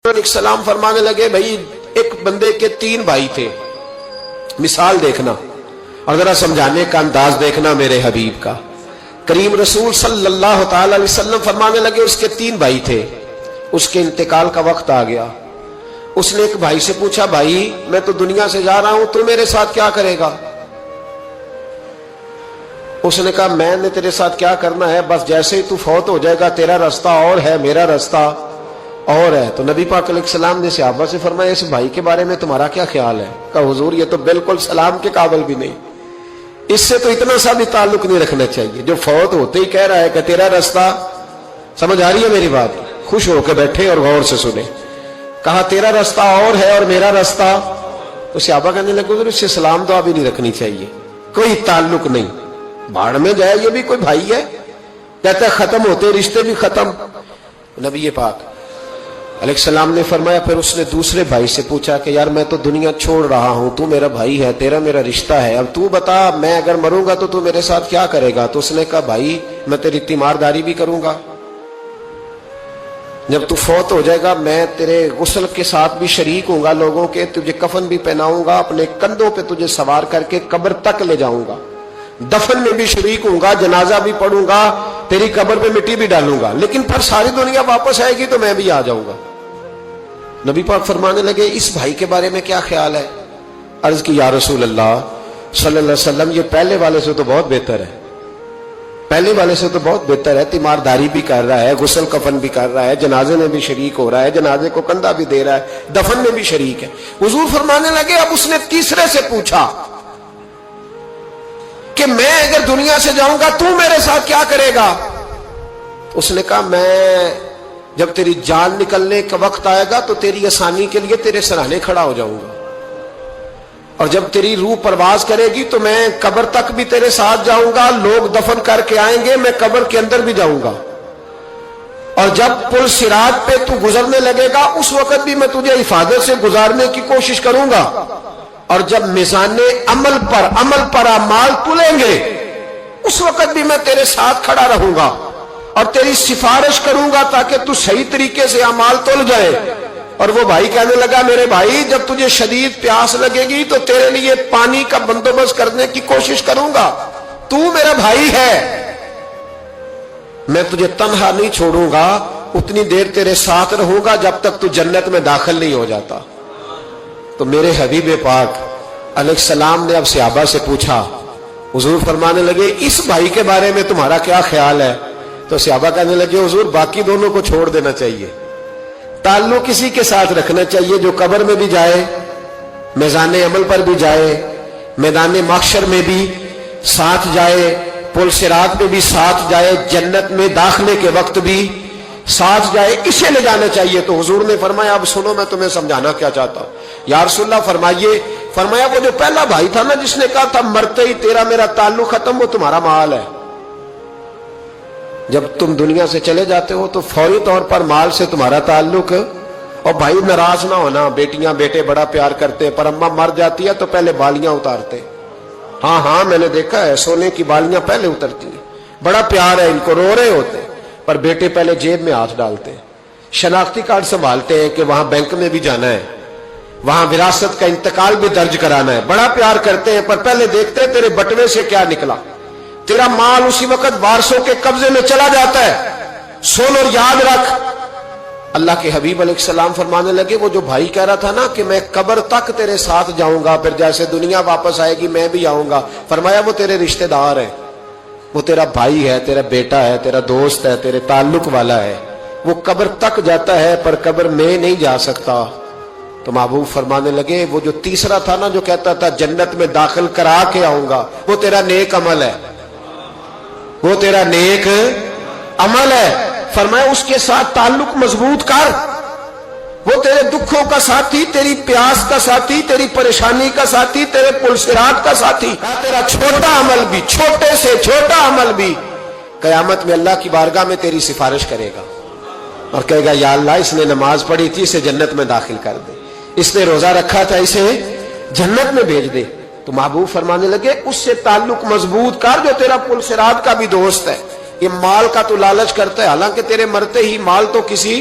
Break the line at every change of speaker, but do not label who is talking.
علیہ السلام فرمانے لگے بھائی ایک بندے کے 3 بھائی تھے، مثال دیکھنا اور ذرا سمجھانے کا انداز دیکھنا میرے حبیب کا۔ کریم رسول صلی اللہ تعالی علیہ وسلم فرمانے لگے اس کے 3 بھائی تھے، اس کے انتقال کا وقت آ گیا۔ اس نے ایک بھائی سے پوچھا بھائی میں تو دنیا سے جا رہا ہوں، تو میرے ساتھ کیا کرے گا؟ اس نے کہا میں نے تیرے ساتھ کیا کرنا ہے، بس جیسے ہی تو فوت ہو جائے گا تیرا راستہ اور ہے میرا راستہ اور ہے۔ تو نبی پاک علیہ السلام نے صحابہ سے فرمایا اس بھائی کے بارے میں تمہارا کیا خیال ہے؟ کہا حضور یہ تو بالکل سلام کے قابل بھی نہیں، اس سے تو اتنا سا بھی تعلق نہیں رکھنا چاہیے، جو فوت ہوتے ہی کہہ رہا ہے کہ تیرا راستہ۔ سمجھ آ رہی ہے میری بات؟ خوش ہو کے بیٹھے اور غور سے سنیں۔ کہا تیرا راستہ اور ہے اور میرا راستہ، تو صحابہ کہنے لگے حضور اس سے سلام دعا بھی نہیں رکھنی چاہیے، کوئی تعلق نہیں، بھاڑ میں جائے یہ بھی کوئی بھائی ہے؟ کہتا ہے ختم ہوتے رشتے بھی ختم۔ نبی پاک علیہ السلام نے فرمایا پھر اس نے دوسرے بھائی سے پوچھا کہ یار میں تو دنیا چھوڑ رہا ہوں، تو میرا بھائی ہے، تیرا میرا رشتہ ہے، اب تو بتا میں اگر مروں گا تو میرے ساتھ کیا کرے گا؟ تو اس نے کہا بھائی میں تیری تیمارداری بھی کروں گا، جب تو فوت ہو جائے گا میں تیرے غسل کے ساتھ بھی شریک ہوں گا، لوگوں کے تجھے کفن بھی پہناؤں گا، اپنے کندھوں پہ تجھے سوار کر کے قبر تک لے جاؤں گا، دفن میں بھی شریک ہوں گا، جنازہ بھی پڑھوں گا، تیری قبر پہ مٹی بھی ڈالوں گا، لیکن پھر ساری دنیا واپس آئے گی تو میں بھی آ جاؤں گا۔ نبی پاک فرمانے لگے اس بھائی کے بارے میں کیا خیال ہے؟ عرض کی یا رسول اللہ صلی اللہ علیہ وسلم یہ پہلے والے سے تو بہت بہتر ہے، پہلے والے سے تو بہت بہتر ہے، تیمارداری بھی کر رہا ہے، غسل کفن بھی کر رہا ہے، جنازے میں بھی شریک ہو رہا ہے، جنازے کو کندھا بھی دے رہا ہے، دفن میں بھی شریک ہے۔ حضور فرمانے لگے اب اس نے تیسرے سے پوچھا کہ میں اگر دنیا سے جاؤں گا تو میرے ساتھ کیا کرے گا؟ اس نے کہا میں جب تیری جان نکلنے کا وقت آئے گا تو تیری آسانی کے لیے تیرے سراہنے کھڑا ہو جاؤں گا، اور جب تیری روح پرواز کرے گی تو میں قبر تک بھی تیرے ساتھ جاؤں گا، لوگ دفن کر کے آئیں گے میں قبر کے اندر بھی جاؤں گا، اور جب پل صراط پہ تو گزرنے لگے گا اس وقت بھی میں تجھے حفاظت سے گزارنے کی کوشش کروں گا، اور جب میزان عمل پر اعمال تلیں گے اس وقت بھی میں تیرے ساتھ کھڑا رہوں گا اور تیری سفارش کروں گا تاکہ تو صحیح طریقے سے اعمال تل جائے۔ اور وہ بھائی کہنے لگا میرے بھائی جب تجھے شدید پیاس لگے گی تو تیرے لیے پانی کا بندوبست کرنے کی کوشش کروں گا، تو میرا بھائی ہے، میں تجھے تنہا نہیں چھوڑوں گا، اتنی دیر تیرے ساتھ رہوں گا جب تک تو جنت میں داخل نہیں ہو جاتا۔ تو میرے حبیب پاک علیہ السلام نے اب صحابہ سے پوچھا، حضور فرمانے لگے اس بھائی کے بارے میں تمہارا کیا خیال ہے؟ تو صحابہ کہنے لگے حضور باقی دونوں کو چھوڑ دینا چاہیے، تعلق کسی کے ساتھ رکھنا چاہیے جو قبر میں بھی جائے، میزان عمل پر بھی جائے، میدان محشر میں بھی ساتھ جائے، پل صراط پہ بھی ساتھ جائے، جنت میں داخلے کے وقت بھی ساتھ جائے، اسے لے جانا چاہیے۔ تو حضور نے فرمایا اب سنو میں تمہیں سمجھانا کیا چاہتا ہوں۔ یا رسول اللہ فرمائیے۔ فرمایا وہ جو پہلا بھائی تھا نا جس نے کہا تھا مرتے ہی تیرا میرا تعلق ختم، وہ تمہارا مال ہے، جب تم دنیا سے چلے جاتے ہو تو فوری طور پر مال سے تمہارا تعلق۔ اور بھائی ناراض نہ ہونا، بیٹیاں بیٹے بڑا پیار کرتے ہیں، پر اماں مر جاتی ہے تو پہلے بالیاں اتارتے، ہاں میں نے دیکھا ہے سونے کی بالیاں پہلے اترتی ہیں، بڑا پیار ہے ان کو، رو رہے ہوتے پر بیٹے پہلے جیب میں ہاتھ ڈالتے ہیں، شناختی کارڈ سنبھالتے ہیں کہ وہاں بینک میں بھی جانا ہے، وہاں وراثت کا انتقال بھی درج کرانا ہے، بڑا پیار کرتے ہیں پر پہلے دیکھتے ہیں تیرے بٹوے سے کیا نکلا، تیرا مال اسی وقت وارثوں کے قبضے میں چلا جاتا ہے، سن اور یاد رکھ۔ اللہ کے حبیب علیہ السلام فرمانے لگے وہ جو بھائی کہہ رہا تھا نا کہ میں قبر تک تیرے ساتھ جاؤں گا پھر جیسے دنیا واپس آئے گی میں بھی آؤں گا، فرمایا وہ تیرے رشتہ دار ہے، وہ تیرا بھائی ہے، تیرا بیٹا ہے، تیرا دوست ہے، تیرے تعلق والا ہے، وہ قبر تک جاتا ہے پر قبر میں نہیں جا سکتا۔ تو محبوب فرمانے لگے وہ جو تیسرا تھا نا جو کہتا تھا جنت میں داخل کرا کے آؤں گا، وہ تیرا نیک عمل ہے، وہ تیرا نیک عمل ہے، فرمایا اس کے ساتھ تعلق مضبوط کر، وہ تیرے دکھوں کا ساتھی، تیری پیاس کا ساتھی، تیری پریشانی کا ساتھی، تیرے پل صراط کا ساتھی، تیرا چھوٹا عمل بھی، چھوٹے سے چھوٹا عمل بھی قیامت میں اللہ کی بارگاہ میں تیری سفارش کرے گا اور کہے گا یا اللہ اس نے نماز پڑھی تھی اسے جنت میں داخل کر دے، اس نے روزہ رکھا تھا اسے جنت میں بھیج دے۔ تو محبوب فرمانے لگے اس سے تعلق مضبوط کر جو تیرا پل صراط کا بھی دوست ہے۔ یہ مال کا تو لالچ کرتا ہے، حالانکہ تیرے مرتے ہی مال تو کسی